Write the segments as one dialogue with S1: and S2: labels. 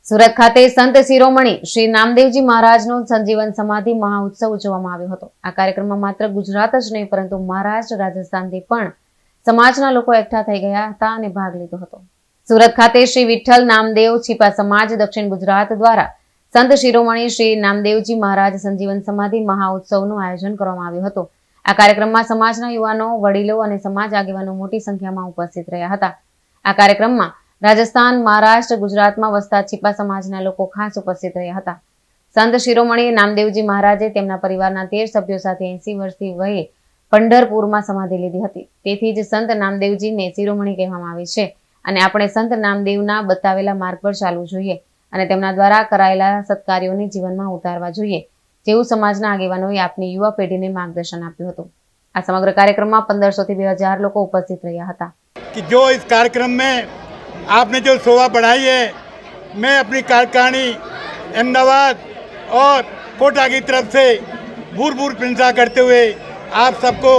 S1: સુરત ખાતે સંત શિરોમણી શ્રી નામદેવજી મહારાજનો સંજીવન સમાધિ મહાઉત્સવ ઉજવવામાં આવ્યો હતો। આ કાર્યક્રમમાં માત્ર ગુજરાત જ નહીં પરંતુ મહારાષ્ટ્ર, રાજસ્થાનથી પણ સમાજના લોકો એકઠા થઈ ગયા હતા અને ભાગ લીધો હતો। સુરત ખાતે શ્રી વિઠ્ઠલ નામદેવ છીપા સમાજ દક્ષિણ ગુજરાત દ્વારા સંત શિરોમણી શ્રી નામદેવજી મહારાજ સંજીવન સમાધિ મહાઉત્સવનું આયોજન કરવામાં આવ્યું હતું। આ કાર્યક્રમમાં સમાજના યુવાનો, વડીલો અને સમાજ આગેવાનો મોટી સંખ્યામાં ઉપસ્થિત રહ્યા હતા। આ કાર્યક્રમમાં રાજસ્થાન, महाराष्ट्र, गुजरात में वसता छीपा समाजना लोको खास उपस्थित रह्या हता। संत शिरोमणी नामदेवजी महाराजे तेमना परिवारना 13 सभ्यों साथे 80 वर्षथी वये पंढरपुर में समाधि लीधी हती। तेथी ज संत नामदेवजी ने शिरोमणी कहेवामां आवे छे अने आपणे संत नामदेवना बतावेला मार्ग पर चालवुं जोईए अने तेमना द्वारा करायेला सत्कार्योने जीवनमां उतारवा जोईए, जेवुं समाजना आगेवानोए आपनी युवा पेढ़ीने मार्गदर्शन आप्युं हतुं। आ समग्र कार्यक्रममां 1500 થી 2000 लोको उपस्थित रह्या हता।
S2: कि जो इस कार्यक्रम में आपने जो शोभा बढ़ाई है, मैं अपनी कार्यकारिणी अहमदाबाद और कोटा की तरफ से भूर प्रशंसा करते हुए आप सबको,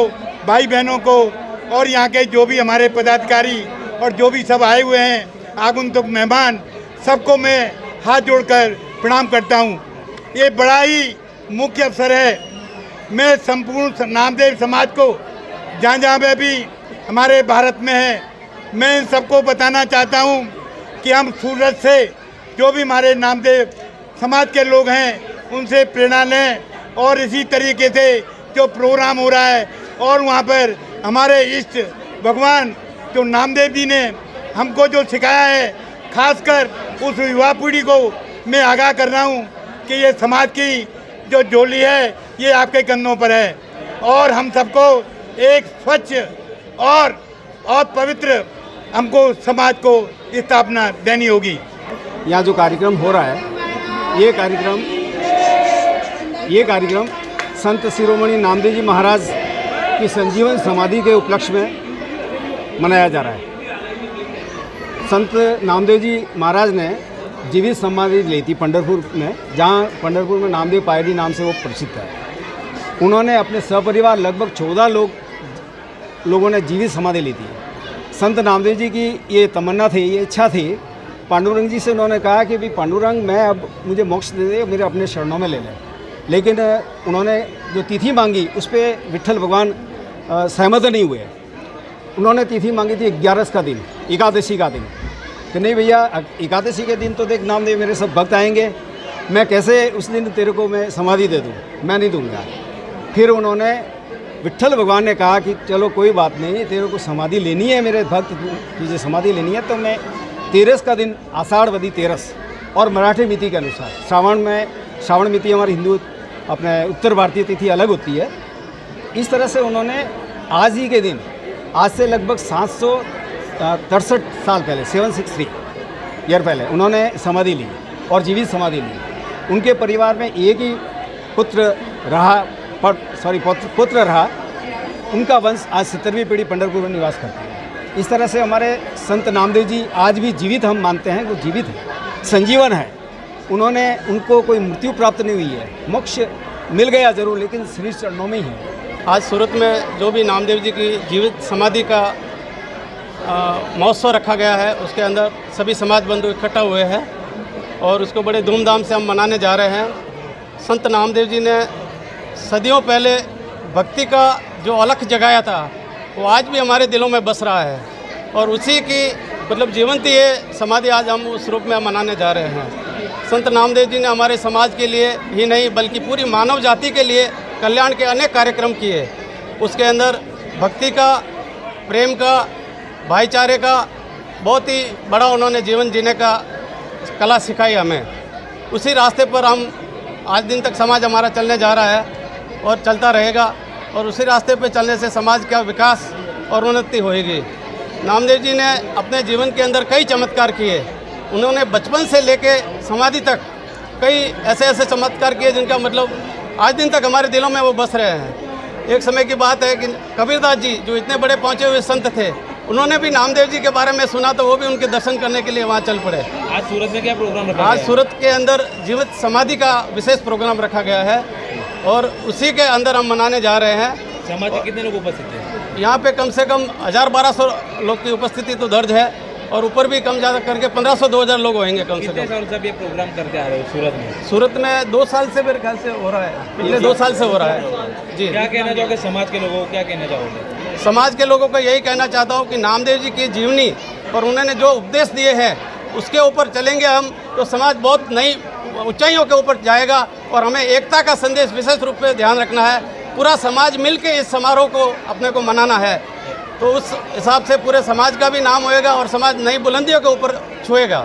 S2: भाई बहनों को और यहाँ के जो भी हमारे पदाधिकारी और जो भी सब आए हुए हैं आगंतुक मेहमान, सबको मैं हाथ जोड़कर प्रणाम करता हूँ। ये बड़ा ही मुख्य अवसर है। मैं संपूर्ण नामदेव समाज को जहाँ जहाँ पे भी हमारे भारत में है, मैं इन सबको बताना चाहता हूँ कि हम सूरत से जो भी हमारे नामदेव समाज के लोग हैं उनसे प्रेरणा लें और इसी तरीके से जो प्रोग्राम हो रहा है और वहाँ पर हमारे इष्ट भगवान जो नामदेव जी ने हमको जो सिखाया है, खासकर उस युवा पीढ़ी को मैं आगाह कर रहा हूँ कि ये समाज की जो झोली है ये आपके कंधों पर है और हम सबको एक स्वच्छ और पवित्र हमको समाज को स्थापना देनी होगी।
S3: यहाँ जो कार्यक्रम हो रहा है ये कार्यक्रम संत शिरोमणि नामदेव जी महाराज की संजीवन समाधि के उपलक्ष्य में मनाया जा रहा है। संत नामदेव जी महाराज ने जीवित समाधि ली थी पंढरपुर में, जहाँ पंढरपुर में नामदेव पायरी नाम से वो प्रसिद्ध है। उन्होंने अपने सपरिवार लगभग 14 लोगों ने जीवित समाधि ली थी। संत नामदेव जी की ये तमन्ना थी, ये इच्छा थी। पांडुरंग जी से उन्होंने कहा कि भाई पांडुरंग, मैं अब मुझे मोक्ष दे दे, मेरे अपने शरणों में ले लें। लेकिन उन्होंने जो तिथि मांगी उस पर विट्ठल भगवान सहमत नहीं हुए। उन्होंने तिथि मांगी थी 11 का दिन, एकादशी का दिन, कि नहीं भैया एकादशी के दिन तो देख नामदेव मेरे सब भक्त आएंगे, मैं कैसे उस दिन तेरे को मैं समाधि दे दूँ, मैं नहीं दूँगा। फिर उन्होंने विट्ठल भगवान ने कहा कि चलो कोई बात नहीं, तेरे को समाधि लेनी है, मेरे भक्त तुझे समाधि लेनी है, तो मैं 13 का दिन आषाढ़वदी 13 और मराठी मिति के अनुसार श्रावण मिति हमारी हिंदू अपने उत्तर भारतीय तिथि अलग होती है। इस तरह से उन्होंने आज ही के दिन, आज से लगभग 763 साल पहले 763 ईयर पहले उन्होंने समाधि ली और जीवित समाधि ली। उनके परिवार में एक ही पुत्र रहा। उनका वंश आज 70वीं पीढ़ी पंढरपुर में निवास करता है। इस तरह से हमारे संत नामदेव जी आज भी जीवित, हम मानते हैं वो जीवित है, संजीवन है। उनको कोई मृत्यु प्राप्त नहीं हुई है, मोक्ष मिल गया जरूर, लेकिन श्री चरणों में ही है।
S4: आज सूरत में जो भी नामदेव जी की जीवित समाधि का महोत्सव रखा गया है, उसके अंदर सभी समाज बंधु इकट्ठा हुए हैं और उसको बड़े धूमधाम से हम मनाने जा रहे हैं। संत नामदेव जी ने सदियों पहले भक्ति का जो अलख जगाया था वो आज भी हमारे दिलों में बस रहा है और उसी की मतलब जीवंती ये समाधि आज हम उस रूप में मनाने जा रहे हैं। संत नामदेव जी ने हमारे समाज के लिए ही नहीं बल्कि पूरी मानव जाति के लिए कल्याण के अनेक कार्यक्रम किए। उसके अंदर भक्ति का, प्रेम का, भाईचारे का बहुत ही बड़ा उन्होंने जीवन जीने का कला सिखाई हमें। उसी रास्ते पर हम आज दिन तक समाज हमारा चलने जा रहा है और चलता रहेगा और उसी रास्ते पे चलने से समाज का विकास और उन्नति होएगी। नामदेव जी ने अपने जीवन के अंदर कई चमत्कार किए। उन्होंने बचपन से लेके समाधि तक कई ऐसे चमत्कार किए जिनका मतलब आज दिन तक हमारे दिलों में वो बस रहे हैं। एक समय की बात है कि कबीरदास जी जो इतने बड़े पहुँचे हुए संत थे, उन्होंने भी नामदेव जी के बारे में सुना तो वो भी उनके दर्शन करने के लिए वहाँ चल पड़े।
S5: आज सूरत में क्या प्रोग्राम रखा
S4: आज सूरत के अंदर जीवित समाधि का विशेष प्रोग्राम रखा गया है और उसी के अंदर हम मनाने जा रहे हैं।
S5: समाज के कितने लोग उपस्थित हैं?
S4: यहाँ पे कम से कम 1000-1200 लोग की उपस्थिति तो दर्ज है और ऊपर भी कम ज़्यादा करके 1500-2000 लोग होंगे कम से
S5: कितने
S4: कम।
S5: साल से आप ये प्रोग्राम करते आ रहे हो सूरत में?
S4: सूरत में 2 साल से मेरे ख्याल से हो रहा है, पिछले 2 साल से हो रहा है जी।
S5: क्या कहना चाहोगे समाज के लोगों को, क्या कहना चाहोगे?
S4: समाज के लोगों को यही कहना चाहता हूँ कि नामदेव जी की जीवनी और उन्होंने जो उपदेश दिए हैं उसके ऊपर चलेंगे हम तो समाज बहुत नई ऊंचाइयों के ऊपर जाएगा। और हमें एकता का संदेश विशेष रूप से ध्यान रखना है, पूरा समाज मिलके इस समारोह को अपने को मनाना है, तो उस हिसाब से पूरे समाज का भी नाम होएगा और समाज नई बुलंदियों के ऊपर छुएगा।